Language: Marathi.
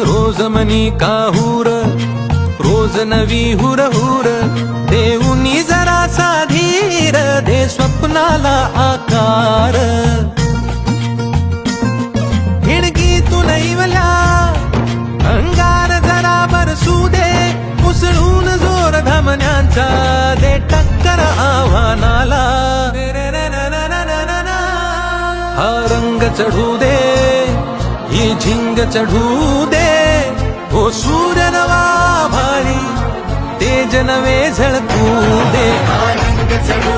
रोज मनी काहूर रोज नवी हुरहुर देऊनी जरासा धीर दे स्वप्नाला आकार हिणकीतून इवल्या अंगार जरा बरसू दे उसळून जोर धमन्यांचा दे टक्कर आव्हानाला हा रंग चढू दे ही झिंग चढू दे हो सूर्य नवा भारी तेज नवे झळकू दे रंग चढू